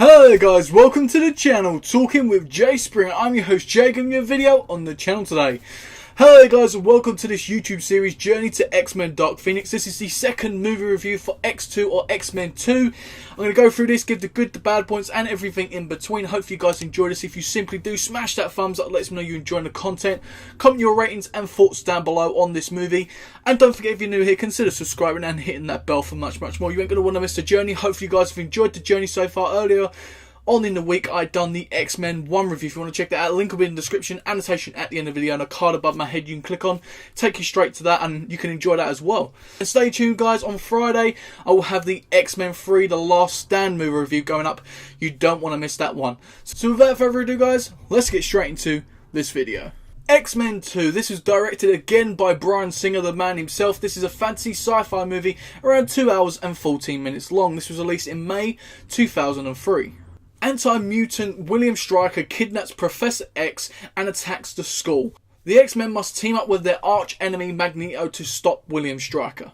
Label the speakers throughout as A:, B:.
A: Hello guys, welcome to the channel, Talking with Jay Springer. I'm your host Jay, giving you a video on the channel today. Hello guys and welcome to this YouTube series, Journey to X-Men Dark Phoenix. This is the second movie review for X2 or X-Men 2. I'm going to go through this, give the good, the bad points and everything in between. Hopefully you guys enjoy this. If you simply do, smash that thumbs up, let me know you're enjoying the content. Comment your ratings and thoughts down below on this movie. And don't forget, if you're new here, consider subscribing and hitting that bell for much more. You ain't going to want to miss the journey. Hopefully you guys have enjoyed the journey so far. Earlier on in the week, I'd done the X-Men 1 review. If you want to check that out, link will be in the description, annotation at the end of the video, and a card above my head you can click on, take you straight to that, and you can enjoy that as well. And stay tuned guys, on Friday I will have the X-Men 3 The Last Stand movie review going up. You don't want to miss that one. So without further ado guys, let's get straight into this video. X-Men 2. This is directed again by Bryan Singer, the man himself. This is a fantasy sci-fi movie around 2 hours and 14 minutes long. This was released in May 2003. Anti-mutant William Stryker kidnaps Professor X and attacks the school. The X-Men must team up with their arch-enemy Magneto to stop William Stryker.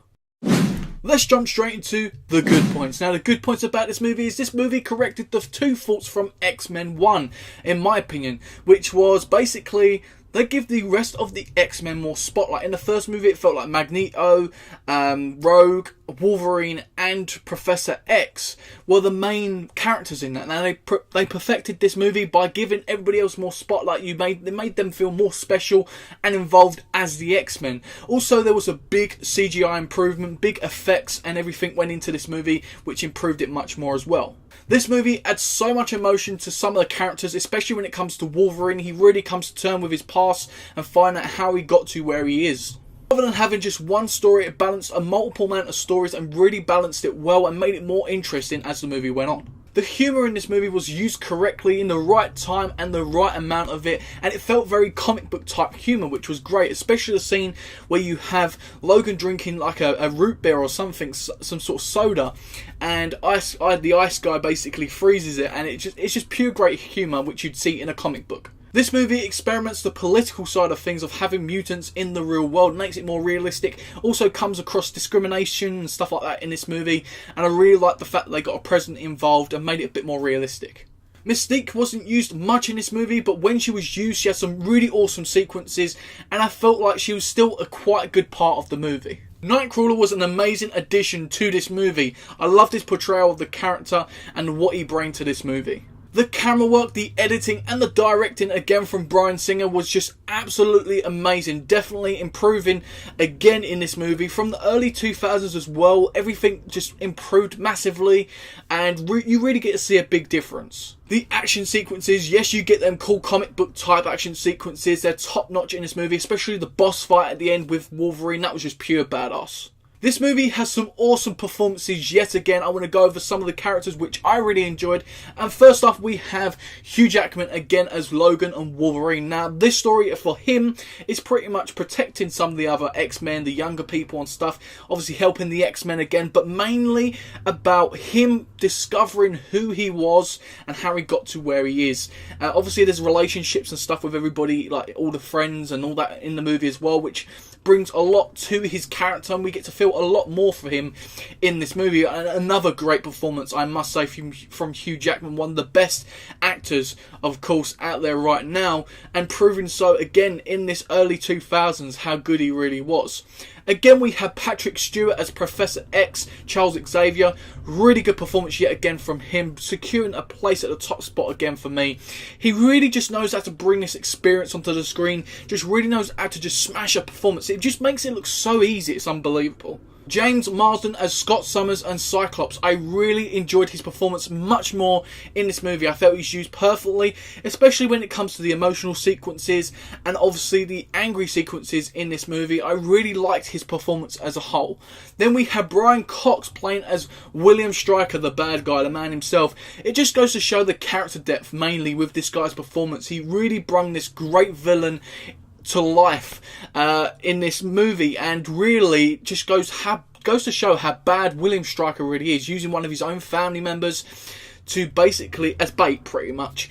A: Let's jump straight into the good points. Now, the good points about this movie is this movie corrected the two faults from X-Men 1, in my opinion, which was basically they give the rest of the X-Men more spotlight. In the first movie, it felt like Magneto, Rogue, Wolverine, and Professor X were the main characters in that. Now, they perfected this movie by giving everybody else more spotlight. They made them feel more special and involved as the X-Men. Also, there was a big CGI improvement, big effects, and everything went into this movie, which improved it much more as well. This movie adds so much emotion to some of the characters, especially when it comes to Wolverine. He really comes to terms with his past and find out how he got to where he is. Rather than having just one story, it balanced a multiple amount of stories and really balanced it well and made it more interesting as the movie went on. The humour in this movie was used correctly in the right time and the right amount of it, and it felt very comic book type humour, which was great, especially the scene where you have Logan drinking like a root beer or something, some sort of soda, and the ice guy basically freezes it, and it's just pure great humour which you'd see in a comic book. This movie experiments the political side of things of having mutants in the real world, makes it more realistic, also comes across discrimination and stuff like that in this movie, and I really like the fact that they got a president involved and made it a bit more realistic. Mystique wasn't used much in this movie, but when she was used, she had some really awesome sequences, and I felt like she was still quite a good part of the movie. Nightcrawler was an amazing addition to this movie. I loved his portrayal of the character and what he brought to this movie. The camera work, the editing and the directing again from Bryan Singer was just absolutely amazing. Definitely improving again in this movie. From the early 2000s as well, everything just improved massively and you really get to see a big difference. The action sequences, yes, you get them cool comic book type action sequences. They're top notch in this movie, especially the boss fight at the end with Wolverine. That was just pure badass. This movie has some awesome performances yet again. I want to go over some of the characters which I really enjoyed. And first off, we have Hugh Jackman again as Logan and Wolverine. Now, this story for him is pretty much protecting some of the other X-Men, the younger people and stuff. Obviously helping the X-Men again, but mainly about him discovering who he was and how he got to where he is. Obviously, there's relationships and stuff with everybody, like all the friends and all that in the movie as well, which brings a lot to his character, and we get to feel a lot more for him in this movie. And another great performance, I must say, from Hugh Jackman, one of the best actors, of course, out there right now, and proving so again in this early 2000s how good he really was. Again, we have Patrick Stewart as Professor X, Charles Xavier. Really good performance yet again from him, securing a place at the top spot again for me. He really just knows how to bring this experience onto the screen, just really knows how to just smash a performance. It just makes it look so easy, it's unbelievable. James Marsden as Scott Summers and Cyclops. I really enjoyed his performance much more in this movie. I felt he's used perfectly, especially when it comes to the emotional sequences and obviously the angry sequences in this movie. I really liked his performance as a whole. Then we have Brian Cox playing as William Stryker, the bad guy, the man himself. It just goes to show the character depth mainly with this guy's performance. He really brought this great villain to life in this movie, and really just goes to show how bad William Stryker really is, using one of his own family members to basically, as bait pretty much,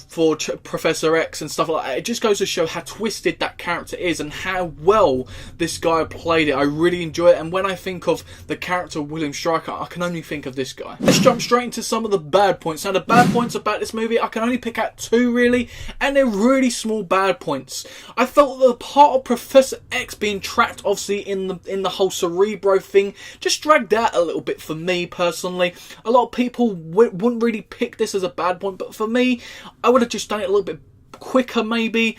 A: for Professor X and stuff like that. It just goes to show how twisted that character is and how well this guy played it. I really enjoy it, and when I think of the character William Stryker, I can only think of this guy. Let's jump straight into some of the bad points. Now, the bad points about this movie, I can only pick out two really, and they're really small bad points. I felt the part of Professor X being trapped, obviously, in the whole Cerebro thing, just dragged out a little bit for me personally. A lot of people wouldn't really pick this as a bad point, but for me, I would have just done it a little bit quicker, maybe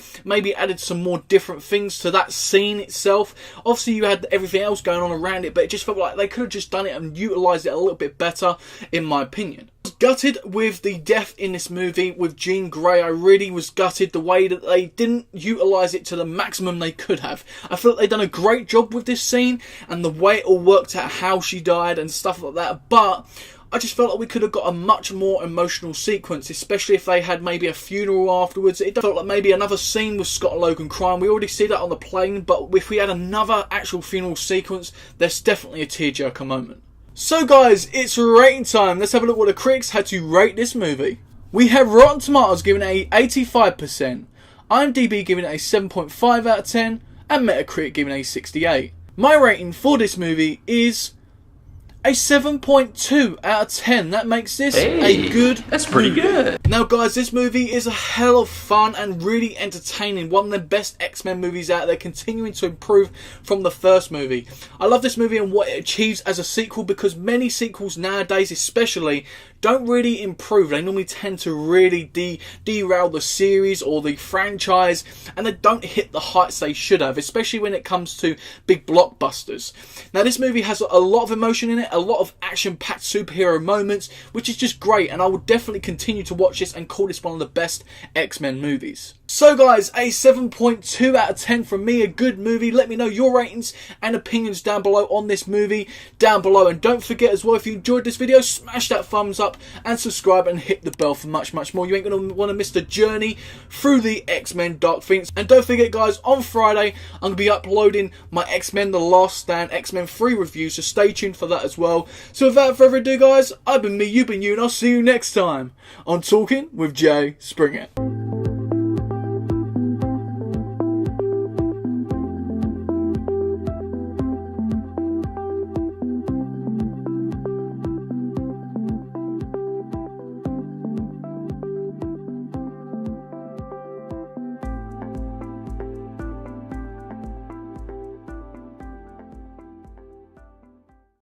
A: added some more different things to that scene itself. Obviously you had everything else going on around it, but it just felt like they could have just done it and utilised it a little bit better, in my opinion. I was gutted with the death in this movie with Jean Grey. I really was gutted the way that they didn't utilise it to the maximum they could have. I felt they'd done a great job with this scene and the way it all worked out, how she died and stuff like that, but I just felt like we could have got a much more emotional sequence, especially if they had maybe a funeral afterwards. It felt like maybe another scene with Scott and Logan crying. We already see that on the plane, but if we had another actual funeral sequence, there's definitely a tearjerker moment. So guys, it's rating time. Let's have a look what the critics had to rate this movie. We have Rotten Tomatoes giving it a 85%, IMDb giving it a 7.5 out of 10, and Metacritic giving it a 68. My rating for this movie is a 7.2 out of 10. That makes this a good
B: That's pretty good.
A: Now guys, this movie is a hell of fun and really entertaining. One of the best X-Men movies out there, continuing to improve from the first movie. I love this movie and what it achieves as a sequel, because many sequels nowadays especially don't really improve. They normally tend to really derail the series or the franchise, and they don't hit the heights they should have, especially when it comes to big blockbusters. Now this movie has a lot of emotion in it, a lot of action-packed superhero moments, which is just great, and I will definitely continue to watch this and call this one of the best X-Men movies. So guys, a 7.2 out of 10 from me, a good movie. Let me know your ratings and opinions down below on this movie down below, and don't forget as well, if you enjoyed this video, smash that thumbs up and subscribe and hit the bell for much more. You ain't going to want to miss the journey through the X-Men Dark Phoenix. And don't forget guys, on Friday I'm going to be uploading my X-Men The Last Stand X-Men 3 review, so stay tuned for that as well. So without further ado guys, I've been me, you've been you, and I'll see you next time on Talking with Jay Springett.